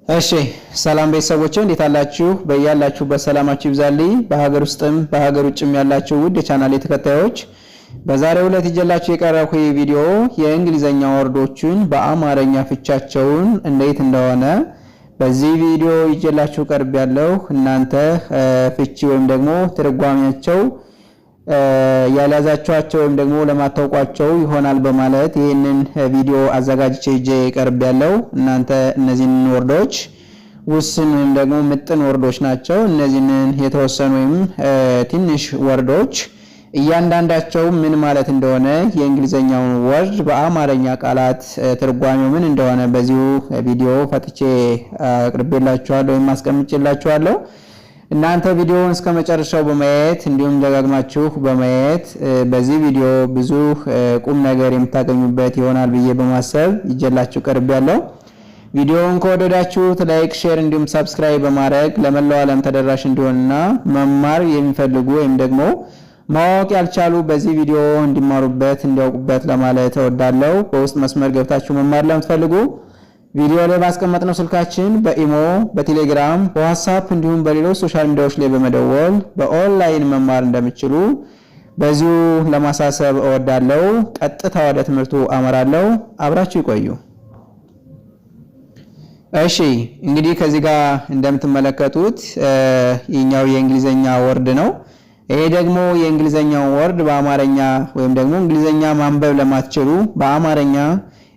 እሺ ሰላም ቤተሰቦቼ እንዴት አላችሁ? በእያላችሁበት ሰላማችሁ ይብዛልኝ። በሀገር ውስጥም በሀገር ውጭም ያላችሁ ውድ የቻናሌ ተከታዮች በዛሬው ዕለት ይዤላችሁ የቀረብኩት ቪዲዮ የእንግሊዘኛ ወርዶችን በአማርኛ ፍቻቸውን እንዴት እንደሆነ በዚህ ቪዲዮ ይዤላችሁ ቀርቤያለሁ። እናንተ ፍቺ ወይም ደግሞ ትርጓሜያቸው ያላዛቻቸው ወይም ደግሞ ለማታውቋቸው ይሆናል በማለት ይሄንን ቪዲዮ አዘጋጅቼ ይዤ ቀርቤያለሁ። እናንተ እነዚህን ወርዶች ውስን ወይም ደግሞ ምጥን ወርዶች ናቸው። እነዚህን የተወሰኑ ወይም ትንሽ ወርዶች እያንዳንዳቸው ምን ማለት እንደሆነ የእንግሊዘኛውን ወርድ በአማርኛ ቃላት ትርጓሜው ምን እንደሆነ በዚሁ ቪዲዮ ፈትቼ አቅርቤላችኋለሁ ወይም አስቀምጬላችኋለሁ። እናንተ ቪዲዮውን እስከመጨረሻው በማየት እንዲሁም ደጋግማችሁ በማየት በዚህ ቪዲዮ ብዙ ቁም ነገር የምታገኙበት ይሆናል ብዬ በማሰብ ይዤላችሁ ቀርቤያለሁ። ቪዲዮውን ከወደዳችሁት ላይክ፣ ሼር እንዲሁም ሰብስክራይብ በማድረግ ለመላው ዓለም ተደራሽ እንዲሆንና መማር የሚፈልጉ ወይም ደግሞ ማወቅ ያልቻሉ በዚህ ቪዲዮ እንዲማሩበት እንዲያውቁበት ለማለት እወዳለሁ። በውስጥ መስመር ገብታችሁ መማር ለምትፈልጉ ቪዲዮ ላይ ባስቀመጥነው ስልካችን በኢሞ፣ በቴሌግራም፣ በዋትስአፕ እንዲሁም በሌሎች ሶሻል ሚዲያዎች ላይ በመደወል በኦንላይን መማር እንደምትችሉ በዚሁ ለማሳሰብ እወዳለሁ። ቀጥታ ወደ ትምህርቱ አመራለሁ። አብራችሁ ይቆዩ። እሺ እንግዲህ ከዚህ ጋር እንደምትመለከቱት የኛው የእንግሊዘኛ ወርድ ነው። ይሄ ደግሞ የእንግሊዘኛው ወርድ በአማርኛ ወይም ደግሞ እንግሊዘኛ ማንበብ ለማትችሉ በአማርኛ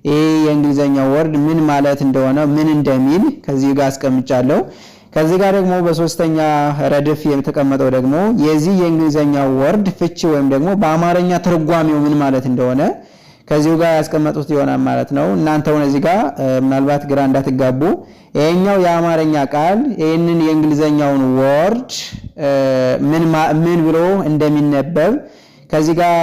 ይሄ የእንግሊዘኛው ወርድ ምን ማለት እንደሆነ ምን እንደሚል ከዚህ ጋር አስቀምጫለሁ። ከዚህ ጋር ደግሞ በሶስተኛ ረድፍ የተቀመጠው ደግሞ የዚህ የእንግሊዘኛው ወርድ ፍቺ ወይም ደግሞ በአማርኛ ትርጓሜው ምን ማለት እንደሆነ ከዚሁ ጋር ያስቀመጡት ይሆናል ማለት ነው። እናንተው እዚህ ጋር ምናልባት ግራ እንዳትጋቡ ይሄኛው የአማርኛ ቃል ይሄንን የእንግሊዘኛውን ወርድ ምን ብሎ እንደሚነበብ ከዚህ ጋር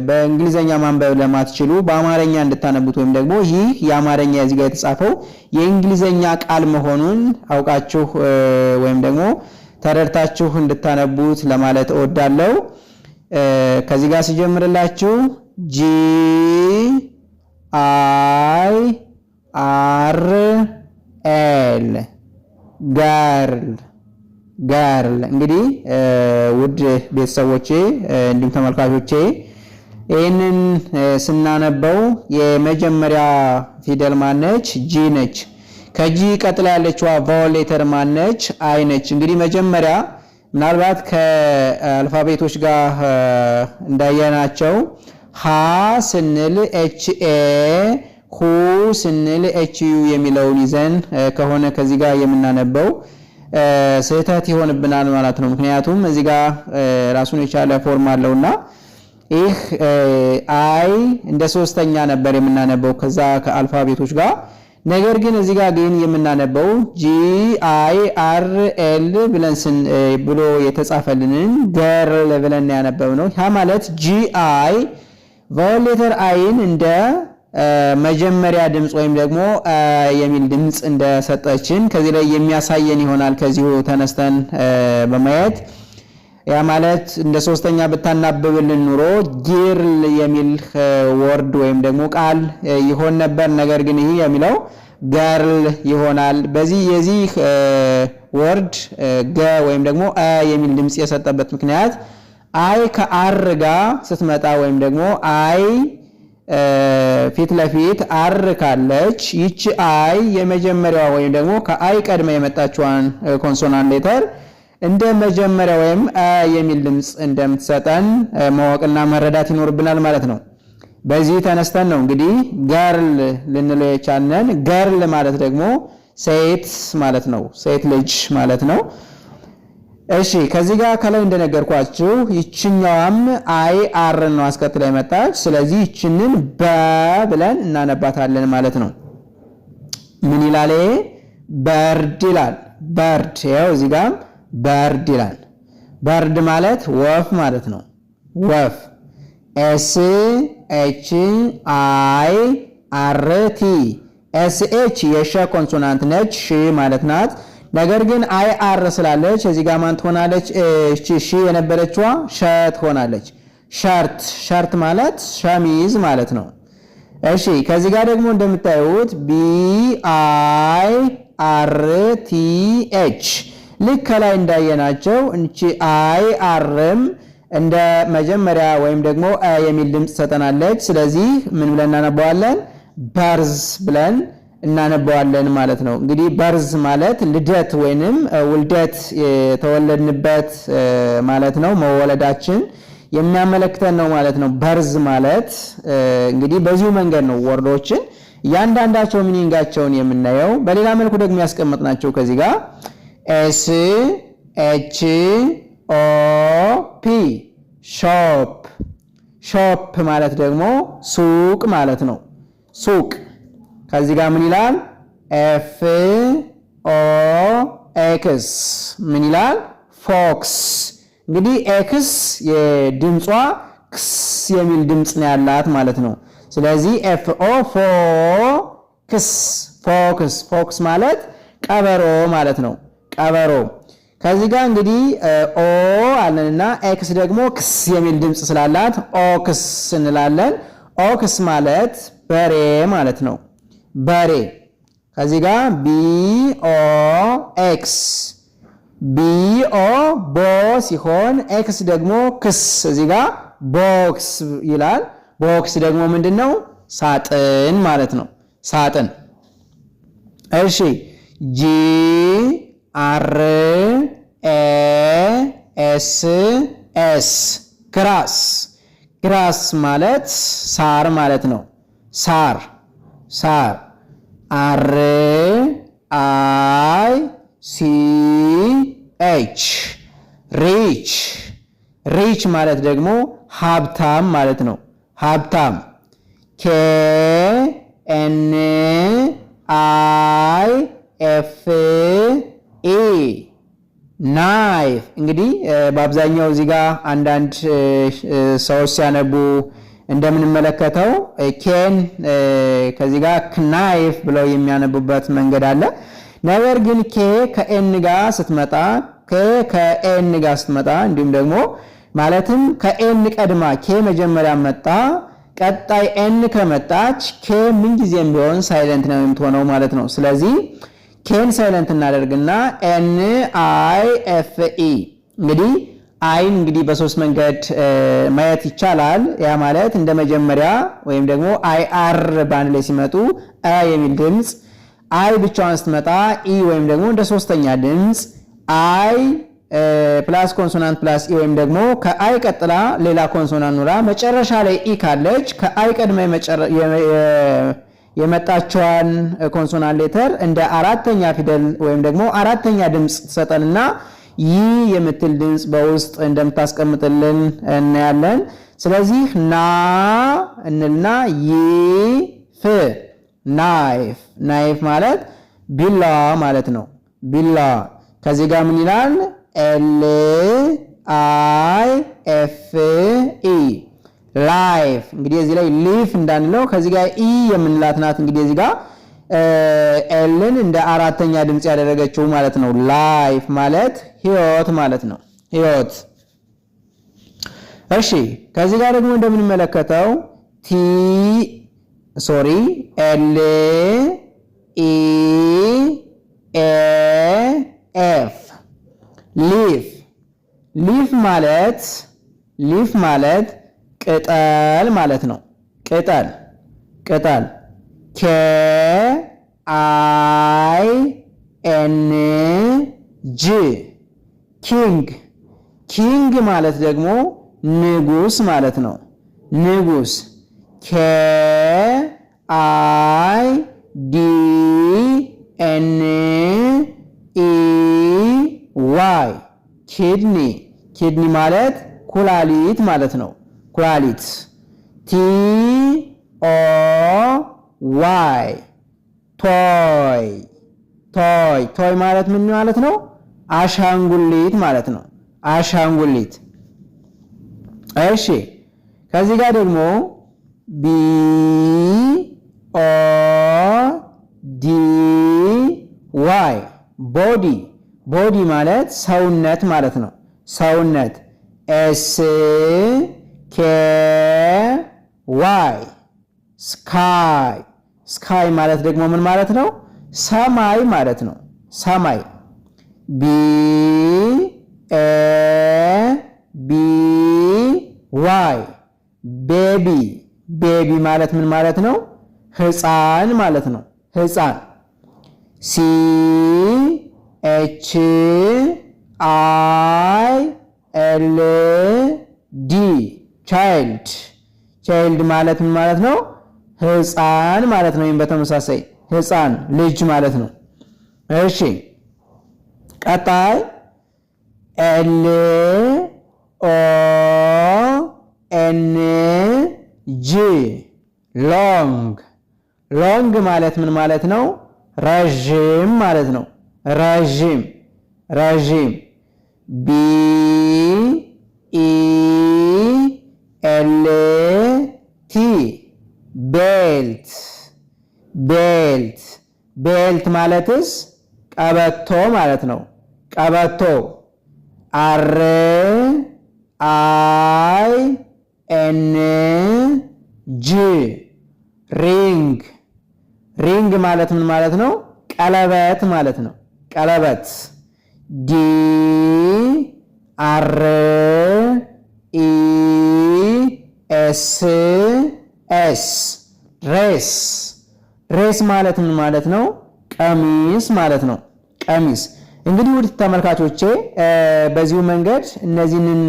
በእንግሊዘኛ ማንበብ ለማትችሉ በአማርኛ እንድታነቡት ወይም ደግሞ ይህ የአማርኛ እዚህ ጋር የተጻፈው የእንግሊዘኛ ቃል መሆኑን አውቃችሁ ወይም ደግሞ ተረድታችሁ እንድታነቡት ለማለት እወዳለሁ። ከዚህ ጋር ሲጀምርላችሁ G I R L ጋርል እንግዲህ ውድ ቤተሰቦቼ እንዲሁም ተመልካቾቼ ይሄንን ስናነበው የመጀመሪያ ፊደል ማነች? ጂ ነች። ከጂ ቀጥላ ያለችዋ ቫወል ሌተር ማነች? አይ ነች። እንግዲህ መጀመሪያ ምናልባት ከአልፋቤቶች ጋር እንዳያናቸው ሀ ስንል ኤች ኤ፣ ሁ ስንል ኤች ዩ የሚለውን ይዘን ከሆነ ከዚህ ጋር የምናነበው ስህተት ይሆንብናል ማለት ነው። ምክንያቱም እዚህ ጋር ራሱን የቻለ ፎርም አለውና ይህ አይ እንደ ሶስተኛ ነበር የምናነበው ከዛ ከአልፋቤቶች ጋር። ነገር ግን እዚህ ጋር ግን የምናነበው ጂ አይ አር ኤል ብሎ የተጻፈልንን ገርል ብለን ያነበብነው። ያ ማለት ጂ አይ ቫወል ሌተር አይን እንደ መጀመሪያ ድምጽ ወይም ደግሞ የሚል ድምጽ እንደሰጠችን ከዚህ ላይ የሚያሳየን ይሆናል። ከዚሁ ተነስተን በማየት ያ ማለት እንደ ሶስተኛ ብታናብብልን ኑሮ ጊርል የሚል ወርድ ወይም ደግሞ ቃል ይሆን ነበር። ነገር ግን ይሄ የሚለው ገርል ይሆናል። በዚህ የዚህ ወርድ ገ ወይም ደግሞ የሚል ድምጽ የሰጠበት ምክንያት አይ ከአር ጋር ስትመጣ ወይም ደግሞ አይ ፊት ለፊት አር ካለች ይቺ አይ የመጀመሪያዋ ወይም ደግሞ ከአይ ቀድማ የመጣችዋን ኮንሶናንት ሌተር እንደ መጀመሪያ ወይም የሚል ድምጽ እንደምትሰጠን ማወቅና መረዳት ይኖርብናል ማለት ነው። በዚህ ተነስተን ነው እንግዲህ ገርል ልንለው የቻልነን። ገርል ማለት ደግሞ ሴት ማለት ነው፣ ሴት ልጅ ማለት ነው። እሺ ከዚህ ጋር ከላይ እንደነገርኳችሁ ይችኛዋም አይ አር ነው አስከትላ የመጣች። ስለዚህ ይችንን በ ብለን እናነባታለን ማለት ነው። ምን ይላል? በርድ ይላል። በርድ ያው እዚህ ጋር በርድ ይላል። በርድ ማለት ወፍ ማለት ነው። ወፍ ኤስ ኤች አይ አር ቲ። ኤስ ኤች የሸ ኮንሶናንት ነች፣ ሺ ማለት ናት። ነገር ግን አይ አር ስላለች እዚህ ጋር ማን ትሆናለች? እቺ ሺ የነበረችዋ ሸ ትሆናለች። ሸርት ማለት ሸሚዝ ማለት ነው። እሺ ከዚህ ጋር ደግሞ እንደምታዩት ቢ አይ IRTH ልክ ከላይ እንዳየናቸው እንቺ IRም እንደ መጀመሪያ ወይም ደግሞ የሚል ድምጽ ሰጠናለች። ስለዚህ ምን ብለን እናነባዋለን? በርዝ ብለን እናነባዋለን ማለት ነው። እንግዲህ በርዝ ማለት ልደት ወይንም ውልደት የተወለድንበት ማለት ነው። መወለዳችን የሚያመለክተን ነው ማለት ነው። በርዝ ማለት እንግዲህ በዚሁ መንገድ ነው ወርዶችን እያንዳንዳቸው ሚኒንጋቸውን የምናየው። በሌላ መልኩ ደግሞ ያስቀመጥናቸው ከዚህ ጋር SHOP ሾፕ ሾፕ ማለት ደግሞ ሱቅ ማለት ነው። ሱቅ ከዚህ ጋር ምን ይላል? FOX ምን ይላል? ፎክስ። እንግዲህ ኤክስ የድምጿ ክስ የሚል ድምጽ ነው ያላት ማለት ነው። ስለዚህ FOX ፎክስ ፎክስ ማለት ቀበሮ ማለት ነው። ቀበሮ ከዚህ ጋር እንግዲህ ኦ አለንና ኤክስ ደግሞ ክስ የሚል ድምጽ ስላላት ኦክስ እንላለን። ኦክስ ማለት በሬ ማለት ነው። በሬ ከዚህ ጋር BOX BO ቦ ሲሆን ኤክስ ደግሞ ክስ እዚህ ጋር ቦክስ ይላል። ቦክስ ደግሞ ምንድነው? ሳጥን ማለት ነው። ሳጥን። እሺ GRASS ግራስ ግራስ ማለት ሳር ማለት ነው። ሳር ሳር RICH ሪች ሪች ማለት ደግሞ ሀብታም ማለት ነው። ሀብታም KNIFE ናይፍ። እንግዲህ በአብዛኛው እዚህ ጋር አንዳንድ ሰዎች ሲያነቡ እንደምንመለከተው ኬን ከዚህ ጋር ክናይፍ ብለው የሚያነቡበት መንገድ አለ። ነገር ግን ኬ ከኤን ጋር ስትመጣ ከኤን ጋር ስትመጣ እንዲሁም ደግሞ ማለትም ከኤን ቀድማ ኬ መጀመሪያ መጣ ቀጣይ ኤን ከመጣች ኬ ምን ጊዜም ቢሆን ሳይለንት ነው የምትሆነው ማለት ነው። ስለዚህ ኬን ሳይለንት እናደርግና NIFE እንግዲህ አይን እንግዲህ በሶስት መንገድ ማየት ይቻላል። ያ ማለት እንደ መጀመሪያ ወይም ደግሞ IR ባንድ ላይ ሲመጡ የሚል ድምጽ፣ አይ ብቻዋን ስትመጣ ወይም ደግሞ እንደ ሶስተኛ ድምጽ አይ ፕላስ ኮንሶናንት ፕላስ ወይም ደግሞ ከአይ ቀጥላ ሌላ ኮንሶናንት ኑራ መጨረሻ ላይ ካለች ከአይ ቀድማ የመጣችዋን ኮንሶናንት ሌተር እንደ አራተኛ ፊደል ወይም ደግሞ አራተኛ ድምጽ ትሰጠንና የምትል ድምጽ በውስጥ እንደምታስቀምጥልን እናያለን። ስለዚህ ና እንልና ይፍ ናይፍ ናይፍ ማለት ቢላ ማለት ነው። ቢላ ከዚህ ጋር ምን ይላል? LIFE ላይፍ። እንግዲህ እዚህ ላይ ሊፍ እንዳንለው ከዚህ ጋር የምንላት ናት። እንግዲህ እዚህ ጋር ኤልን እንደ አራተኛ ድምጽ ያደረገችው ማለት ነው። ላይፍ ማለት ህይወት ማለት ነው። ህይወት። እሺ ከዚህ ጋር ደግሞ እንደምንመለከተው LEAF ሊፍ። ሊፍ ማለት ቅጠል ማለት ነው። ቅጠል ቅጠል KING ኪንግ ማለት ደግሞ ንጉስ ማለት ነው። ንጉስ KIDNEY ኪድኒ ማለት ኩላሊት ማለት ነው። ኩላሊት TOY ቶይ ማለት ምን ማለት ነው? አሻንጉሊት ማለት ነው። አሻንጉሊት። እሺ ከዚህ ጋር ደግሞ BODY ቦዲ ማለት ሰውነት ማለት ነው። ሰውነት SKY ስካይ ማለት ደግሞ ምን ማለት ነው? ሰማይ ማለት ነው። ሰማይ ቢ ኤ ቢ ዋይ ቤቢ ቤቢ ማለት ምን ማለት ነው? ሕፃን ማለት ነው። ሕፃን ሲ ኤች አይ ኤል ዲ ቻይልድ ቻይልድ ማለት ምን ማለት ነው? ሕፃን ማለት ነው። ወይም በተመሳሳይ ሕፃን ልጅ ማለት ነው። እሺ ቀጣይ ኤል ኦ ኤን ጂ ሎንግ ሎንግ ማለት ምን ማለት ነው? ረዥም ማለት ነው። ረዥም ረዥም ቢ ኢ ኤል ቲ ቤልት ቤልት ቤልት ማለትስ ቀበቶ ማለት ነው። ቀበቶ አር አይ ኤን ጂ ሪንግ ሪንግ ማለት ምን ማለት ነው? ቀለበት ማለት ነው። ቀለበት ዲ አር ኢ ኤስ ኤስ ሬስ ሬስ ማለት ምን ማለት ነው? ቀሚስ ማለት ነው። ቀሚስ እንግዲህ ውድ ተመልካቾቼ በዚሁ መንገድ እነዚህን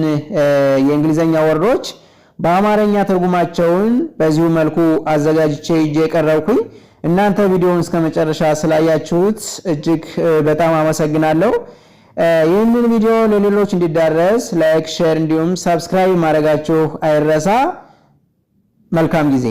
የእንግሊዘኛ ወርዶች በአማርኛ ትርጉማቸውን በዚሁ መልኩ አዘጋጅቼ ይዤ ቀረብኩኝ። እናንተ ቪዲዮውን እስከመጨረሻ ስላያችሁት እጅግ በጣም አመሰግናለሁ። ይህንን ቪዲዮ ለሌሎች እንዲዳረስ ላይክ፣ ሼር እንዲሁም ሰብስክራይብ ማድረጋችሁ አይረሳ። መልካም ጊዜ